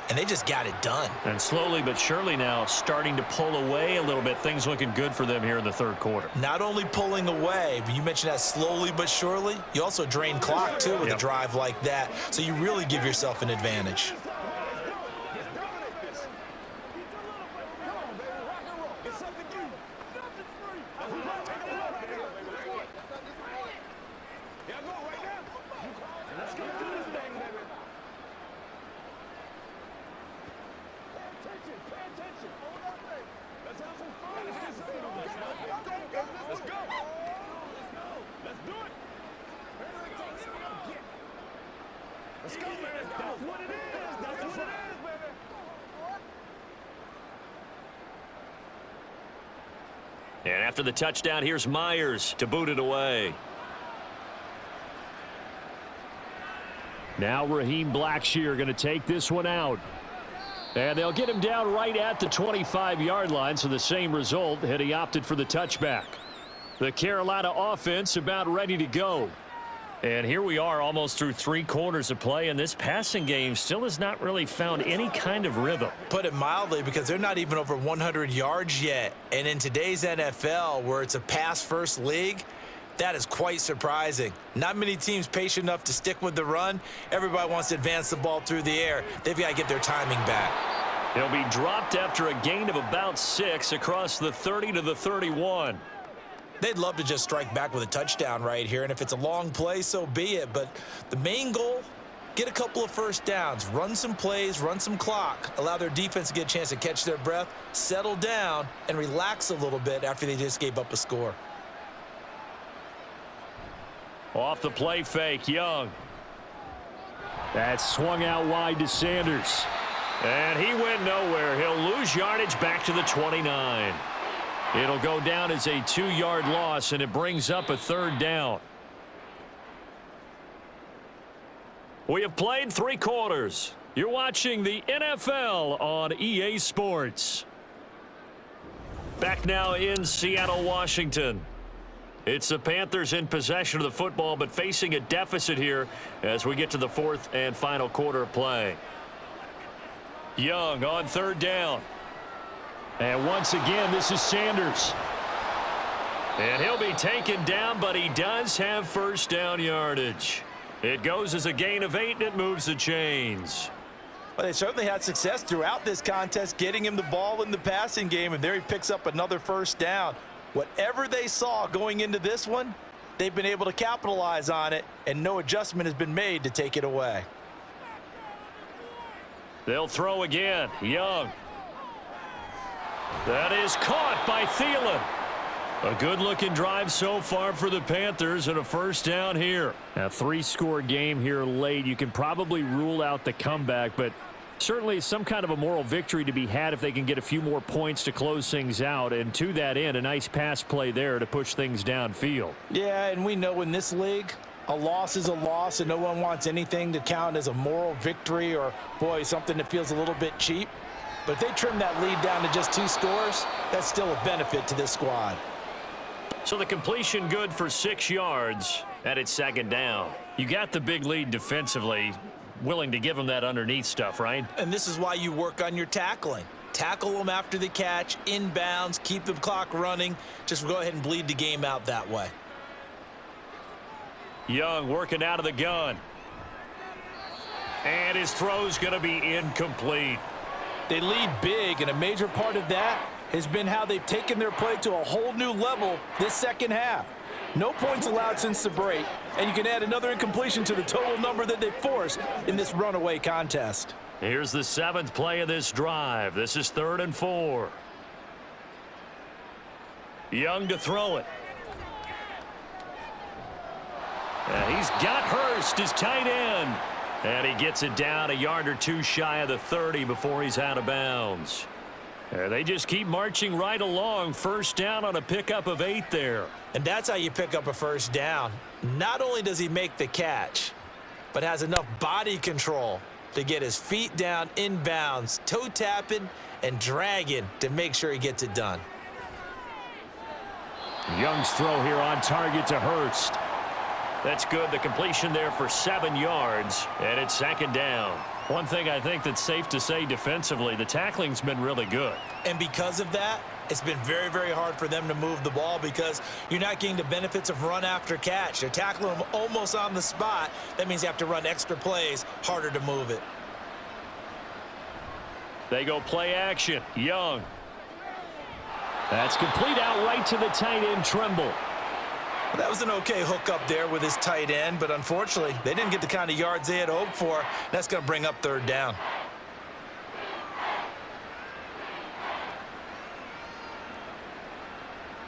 Speaker 3: And they just got it done.
Speaker 2: And slowly but surely now starting to pull away a little bit. Things looking good for them here in the third quarter.
Speaker 3: Not only pulling away, but you mentioned that slowly but surely. You also drain clock, too, with a drive like that. So you really give yourself an advantage.
Speaker 2: And after the touchdown, here's Myers to boot it away.
Speaker 1: Now Raheem Blackshear going to take this one out. And they'll get him down right at the 25-yard line, so the same result had he opted for the touchback. The Carolina offense about ready to go.
Speaker 2: And here we are almost through 3 quarters of play, and this passing game still has not really found any kind of rhythm.
Speaker 3: Put it mildly, because they're not even over 100 yards yet. And in today's NFL, where it's a pass-first league, that is quite surprising. Not many teams patient enough to stick with the run. Everybody wants to advance the ball through the air. They've got to get their timing back.
Speaker 2: He'll be dropped after a gain of about 6 across the 30 to the 31.
Speaker 3: They'd love to just strike back with a touchdown right here, and if it's a long play, so be it. But the main goal, get a couple of first downs, run some plays, run some clock, allow their defense to get a chance to catch their breath, settle down, and relax a little bit after they just gave up a score.
Speaker 2: Off the play fake, Young.
Speaker 1: That swung out wide to Sanders.
Speaker 2: And he went nowhere. He'll lose yardage back to the 29. It'll go down as a 2-yard loss, and it brings up a third down. We have played 3 quarters. You're watching the NFL on EA Sports. Back now in Seattle, Washington. It's the Panthers in possession of the football, but facing a deficit here as we get to the 4th and final quarter of play. Young on third down.
Speaker 1: And once again, this is Sanders.
Speaker 2: And he'll be taken down, but he does have first down yardage. It goes as a gain of 8, and it moves the chains.
Speaker 4: Well, they certainly had success throughout this contest, getting him the ball in the passing game, and there he picks up another first down. Whatever they saw going into this one, they've been able to capitalize on it, and no adjustment has been made to take it away.
Speaker 2: They'll throw again. Young. That is caught by Thielen.
Speaker 1: A good-looking drive so far for the Panthers, and a first down here. A 3-score game here late. You can probably rule out the comeback, but certainly some kind of a moral victory to be had if they can get a few more points to close things out. And to that end, a nice pass play there to push things downfield.
Speaker 4: Yeah, and we know in this league, A loss is a loss, and no one wants anything to count as a moral victory or, boy, something that feels a little bit cheap. But if they trim that lead down to just 2 scores, that's still a benefit to this squad.
Speaker 2: So the completion good for 6 yards, and it's second down.
Speaker 1: You got the big lead defensively, willing to give them that underneath stuff, right?
Speaker 3: And this is why you work on your tackling. Tackle them after the catch, inbounds, keep the clock running. Just go ahead and bleed the game out that way.
Speaker 1: Young working out of the gun. And his throw's going to be incomplete.
Speaker 3: They lead big, and a major part of that has been how they've taken their play to a whole new level this second half. No points allowed since the break, and you can add another incompletion to the total number that they forced in this runaway contest.
Speaker 1: Here's the 7th play of this drive. This is 3rd and 4. Young to throw it. And he's got Hurst, his tight end. And he gets it down a yard or 2 shy of the 30 before he's out of bounds. They just keep marching right along. First down on a pickup of 8 there.
Speaker 3: And that's how you pick up a first down. Not only does he make the catch, but has enough body control to get his feet down inbounds, toe tapping and dragging to make sure he gets it done.
Speaker 1: Young's throw here on target to Hurst. That's good. The completion there for 7 yards, and it's second down. One thing I think that's safe to say defensively, the tackling's been really good.
Speaker 3: And because of that, it's been very, very hard for them to move the ball because you're not getting the benefits of run after catch. They're tackling them almost on the spot. That means you have to run extra plays, harder to move it.
Speaker 1: They go play action. Young. That's complete out right to the tight end, Trimble.
Speaker 3: That was an okay hook up there with his tight end, but unfortunately, they didn't get the kind of yards they had hoped for. That's going to bring up 3rd down.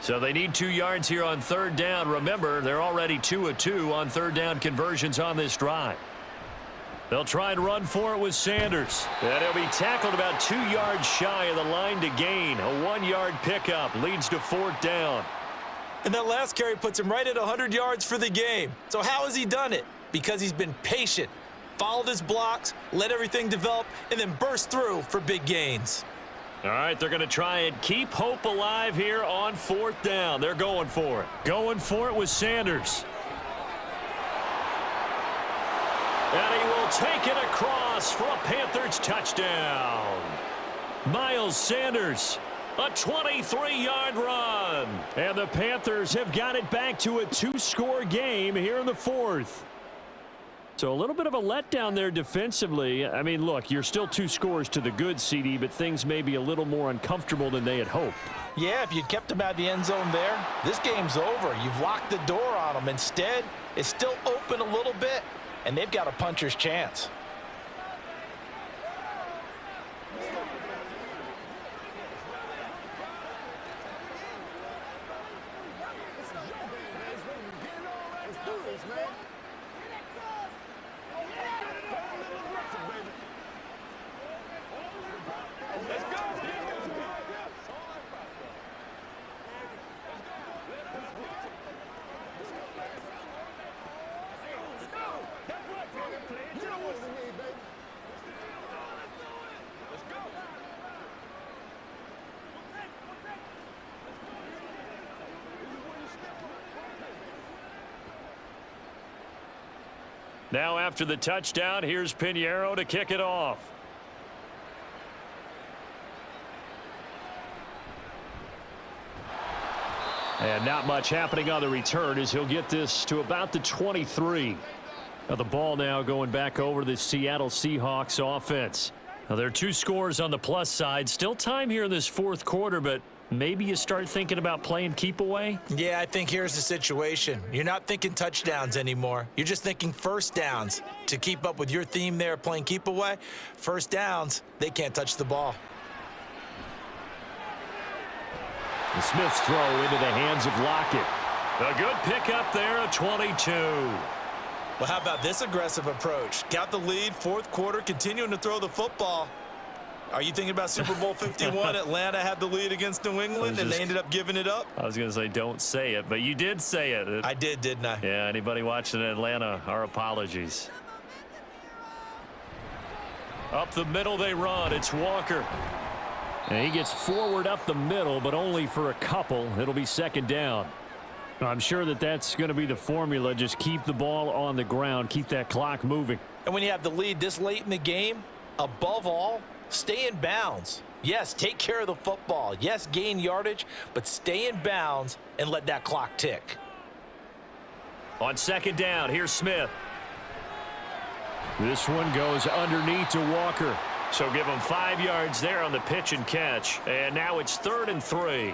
Speaker 1: So they need 2 yards here on 3rd down. Remember, they're already 2 of 2 on 3rd down conversions on this drive. They'll try and run for it with Sanders. And he'll be tackled about 2 yards shy of the line to gain. A 1-yard pickup leads to 4th down.
Speaker 3: And that last carry puts him right at 100 yards for the game. So how has he done it? Because he's been patient, followed his blocks, let everything develop, and then burst through for big gains.
Speaker 1: All right, they're going to try and keep hope alive here on 4th down. They're going for it. Going for it with Sanders. And he will take it across for a Panthers touchdown. Miles Sanders, a 23-yard run. And the Panthers have got it back to a 2-score game here in the 4th. So a little bit of a letdown there defensively. I mean, look, you're still 2 scores to the good, CD, but things may be a little more uncomfortable than they had hoped.
Speaker 3: Yeah, if you'd kept them out of the end zone there, this game's over. You've locked the door on them. Instead, it's still open a little bit, and they've got a puncher's chance.
Speaker 1: Now after the touchdown, here's Pinheiro to kick it off. And not much happening on the return as he'll get this to about the 23. Now the ball now going back over to the Seattle Seahawks offense. Now there are 2 scores on the plus side. Still time here in this 4th quarter, but maybe you start thinking about playing keep away?
Speaker 3: Yeah, I think here's the situation. You're not thinking touchdowns anymore. You're just thinking first downs. To keep up with your theme there playing keep away, first downs, they can't touch the ball.
Speaker 1: And Smith's throw into the hands of Lockett. A good pickup there, a 22.
Speaker 3: Well, how about this aggressive approach? Got the lead, 4th quarter, continuing to throw the football.
Speaker 4: Are you thinking about Super Bowl 51? Atlanta had the lead against New England, and they ended up giving it up?
Speaker 2: I was going to say don't say it, but you did say it.
Speaker 4: I did, didn't I?
Speaker 2: Yeah, anybody watching Atlanta, our apologies. Up the middle they run. It's Walker.
Speaker 1: And he gets forward up the middle, but only for a couple. It'll be second down. I'm sure that's going to be the formula. Just keep the ball on the ground. Keep that clock moving.
Speaker 3: And when you have the lead this late in the game, above all, stay in bounds. Yes, take care of the football. Yes, gain yardage, but stay in bounds and let that clock tick.
Speaker 2: On second down, here's Smith.
Speaker 1: This one goes underneath to Walker.
Speaker 2: So give him 5 yards there on the pitch and catch. And now it's 3rd and 3.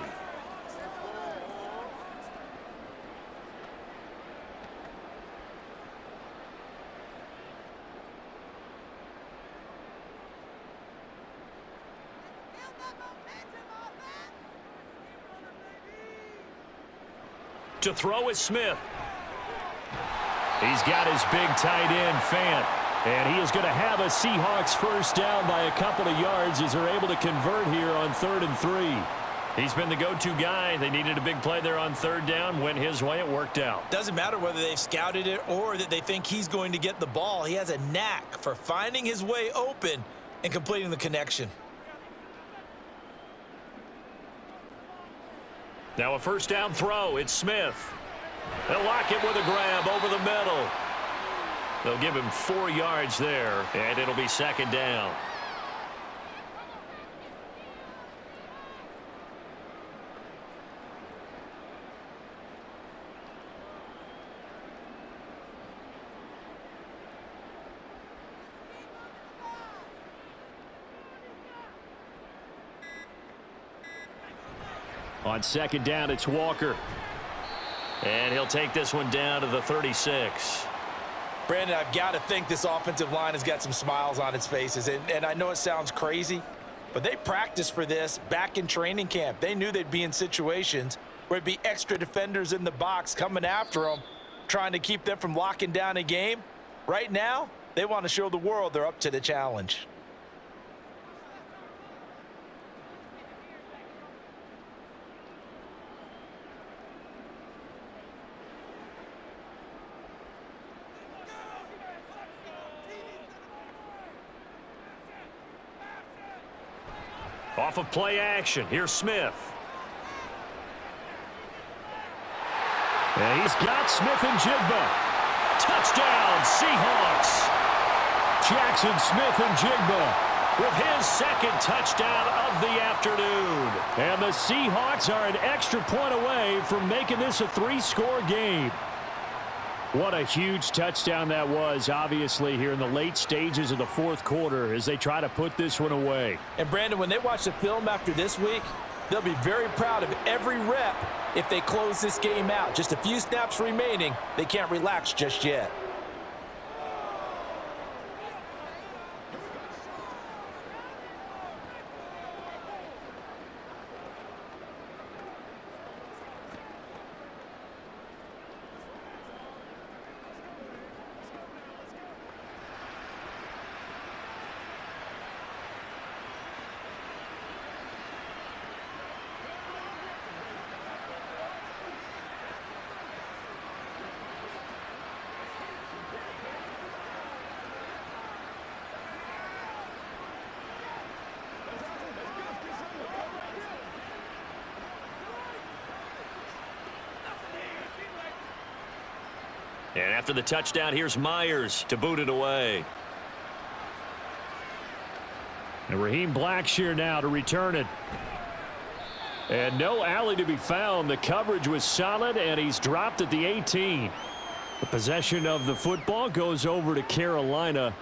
Speaker 2: To throw is Smith.
Speaker 1: He's got his big tight end, Fant. And he is going to have a Seahawks first down by a couple of yards as they're able to convert here on 3rd and 3.
Speaker 2: He's been the go-to guy. They needed a big play there on 3rd down. Went his way. It worked out.
Speaker 4: Doesn't matter whether they've scouted it or that they think he's going to get the ball. He has a knack for finding his way open and completing the connection.
Speaker 2: Now a first down throw. It's Smith. They'll lock it with a grab over the middle. They'll give him 4 yards there, and it'll be second down.
Speaker 1: On second down, it's Walker.
Speaker 2: And he'll take this one down to the 36.
Speaker 4: Brandon, I've got to think this offensive line has got some smiles on its faces. And I know it sounds crazy, but they practiced for this back in training camp. They knew they'd be in situations where it'd be extra defenders in the box coming after them, trying to keep them from locking down a game. Right now, they want to show the world they're up to the challenge.
Speaker 2: Off of play action, here's Smith.
Speaker 1: And he's got Smith and Jigba.
Speaker 2: Touchdown, Seahawks.
Speaker 1: Jackson Smith and Jigba
Speaker 2: with his second touchdown of the afternoon.
Speaker 1: And the Seahawks are an extra point away from making this a 3-score game. What a huge touchdown that was, obviously, here in the late stages of the 4th quarter as they try to put this one away.
Speaker 3: And, Brandon, when they watch the film after this week, they'll be very proud of every rep if they close this game out. Just a few snaps remaining. They can't relax just yet.
Speaker 2: And after the touchdown, here's Myers to boot it away.
Speaker 1: And Raheem Blackshear now to return it. And no alley to be found. The coverage was solid, and he's dropped at the 18. The possession of the football goes over to Carolina.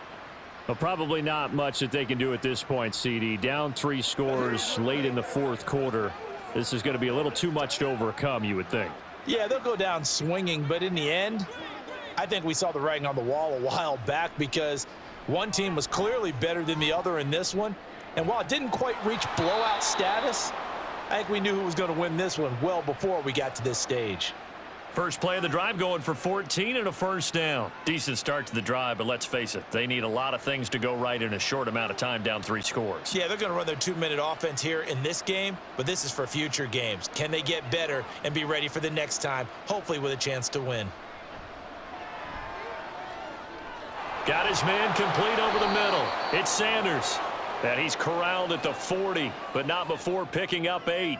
Speaker 1: But probably not much that they can do at this point, CD. Down 3 scores late in the 4th quarter. This is going to be a little too much to overcome, you would think.
Speaker 3: Yeah, they'll go down swinging, but in the end, I think we saw the writing on the wall a while back because one team was clearly better than the other in this one. And while it didn't quite reach blowout status, I think we knew who was going to win this one well before we got to this stage.
Speaker 2: First play of the drive going for 14 and a first down. Decent start to the drive, but let's face it, they need a lot of things to go right in a short amount of time, down 3 scores.
Speaker 4: Yeah, they're going to run their 2-minute offense here in this game, but this is for future games. Can they get better and be ready for the next time, hopefully with a chance to win?
Speaker 2: Got his man complete over the middle. It's Sanders. And he's corralled at the 40, but not before picking up 8.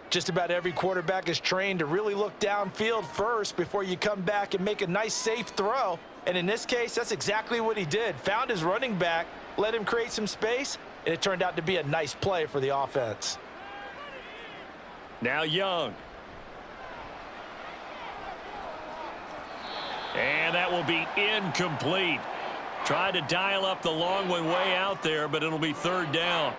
Speaker 4: Just about every quarterback is trained to really look downfield first before you come back and make a nice, safe throw. And in this case, that's exactly what he did. Found his running back, let him create some space, and it turned out to be a nice play for the offense.
Speaker 2: Now Young. And that will be incomplete. Tried to dial up the long one way out there, but it'll be 3rd down.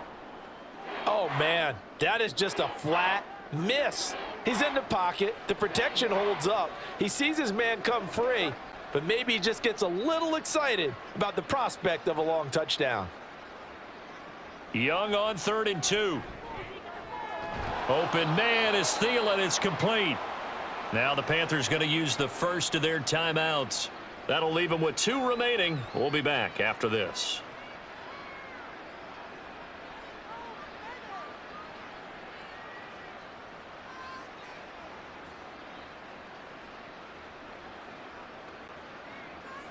Speaker 3: Oh, man, that is just a flat miss. He's in the pocket. The protection holds up. He sees his man come free, but maybe he just gets a little excited about the prospect of a long touchdown.
Speaker 2: Young on 3rd and 2. Open man is Thielen. It's complete. Now the Panthers going to use the first of their timeouts. That'll leave them with 2 remaining. We'll be back after this.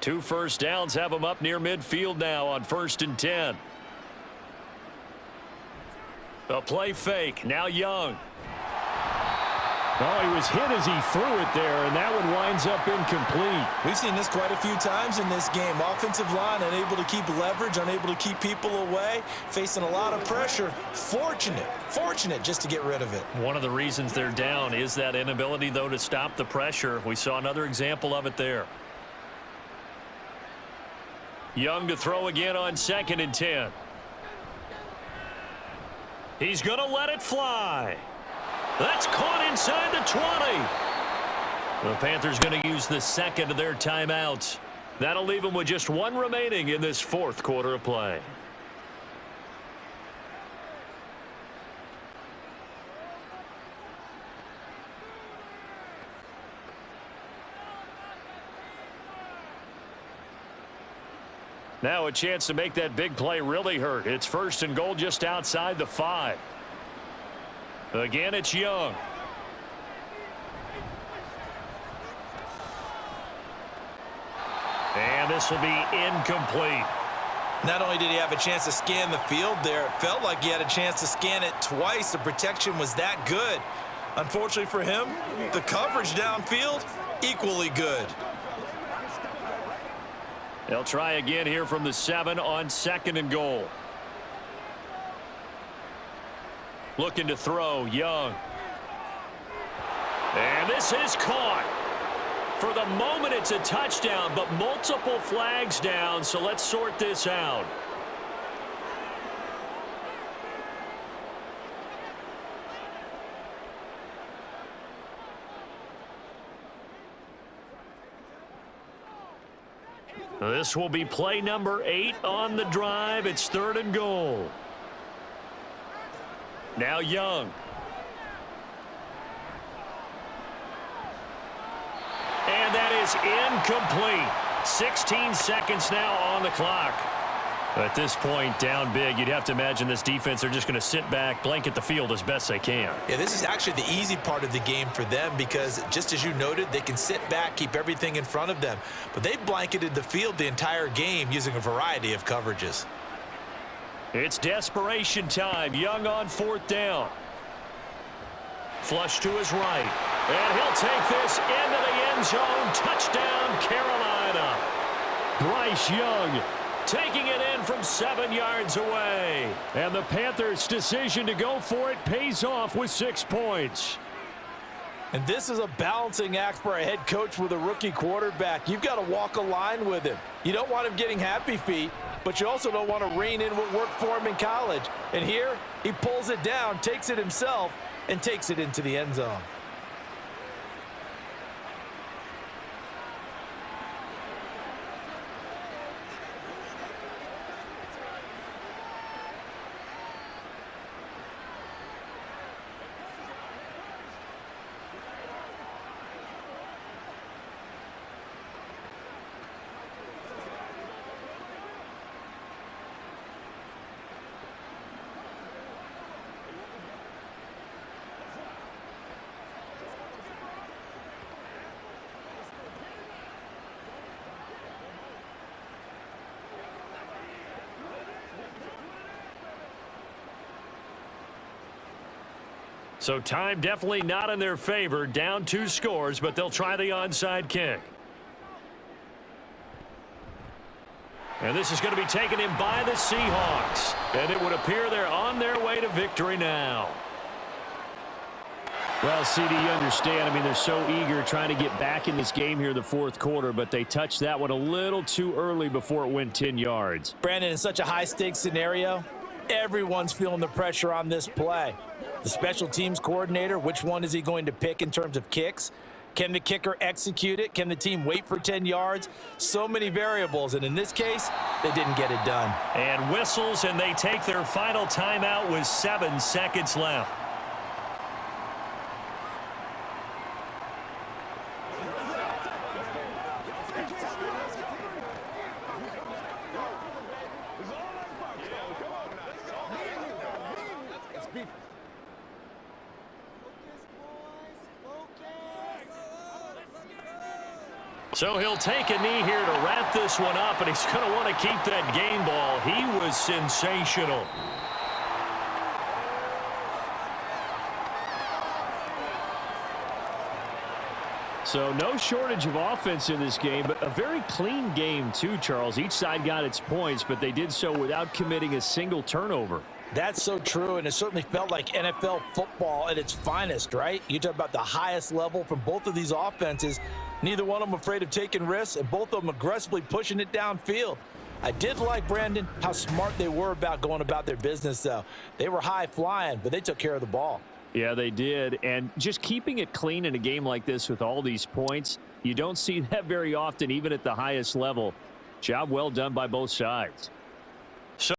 Speaker 2: Two first downs have them up near midfield now on 1st and 10. A play fake. Now Young.
Speaker 1: Oh, he was hit as he threw it there, and that one winds up incomplete.
Speaker 3: We've seen this quite a few times in this game. Offensive line unable to keep leverage, unable to keep people away, facing a lot of pressure. Fortunate just to get rid of it.
Speaker 2: One of the reasons they're down is that inability, though, to stop the pressure. We saw another example of it there. Young to throw again on 2nd and 10. He's going to let it fly. That's caught inside the 20. The Panthers going to use the 2nd of their timeouts. That'll leave them with just 1 remaining in this 4th quarter of play. Now a chance to make that big play really hurt. It's 1st and goal just outside the 5. Again, it's Young. And this will be incomplete.
Speaker 3: Not only did he have a chance to scan the field there, it felt like he had a chance to scan it twice. The protection was that good. Unfortunately for him, the coverage downfield, equally good.
Speaker 2: They'll try again here from the 7 on 2nd and goal. Looking to throw, Young. And this is caught. For the moment, it's a touchdown, but multiple flags down, so let's sort this out. This will be play number 8 on the drive. It's 3rd and goal. Now Young. And that is incomplete. 16 seconds now on the clock. At this point, down big, you'd have to imagine this defense, they're just going to sit back, blanket the field as best they can.
Speaker 3: Yeah, this is actually the easy part of the game for them because, just as you noted, they can sit back, keep everything in front of them. But they've blanketed the field the entire game using a variety of coverages.
Speaker 2: It's desperation time. Young on 4th down. Flush to his right. And he'll take this into the end zone. Touchdown, Carolina.
Speaker 1: Bryce Young
Speaker 2: taking it in from 7 yards away.
Speaker 1: And the Panthers' decision to go for it pays off with 6 points.
Speaker 3: And this is a balancing act for a head coach with a rookie quarterback. You've got to walk a line with him. You don't want him getting happy feet, but you also don't want to rein in what worked for him in college. And here, he pulls it down, takes it himself, and takes it into the end zone.
Speaker 2: So time definitely not in their favor. Down 2 scores, but they'll try the onside kick. And this is going to be taken in by the Seahawks. And it would appear they're on their way to victory now.
Speaker 1: Well, CD, you understand. I mean, they're so eager trying to get back in this game here in the fourth quarter, but they touched that one a little too early before it went 10 yards.
Speaker 3: Brandon, in such a high-stakes scenario, everyone's feeling the pressure on this play. The special teams coordinator, which one is he going to pick in terms of kicks? Can the kicker execute it? Can the team wait for 10 yards? So many variables, and in this case, they didn't get it done.
Speaker 2: And whistles, and they take their final timeout with 7 seconds left. So he'll take a knee here to wrap this one up, and he's going to want to keep that game ball. He was sensational.
Speaker 1: So no shortage of offense in this game, but a very clean game too, Charles. Each side got its points, but they did so without committing a single turnover.
Speaker 3: That's so true, and it certainly felt like NFL football at its finest, right? You talk about the highest level from both of these offenses. Neither one of them afraid of taking risks, and both of them aggressively pushing it downfield. I did like, Brandon, how smart they were about going about their business, though. They were high-flying, but they took care of the ball.
Speaker 1: Yeah, they did, and just keeping it clean in a game like this with all these points, you don't see that very often, even at the highest level. Job well done by both sides.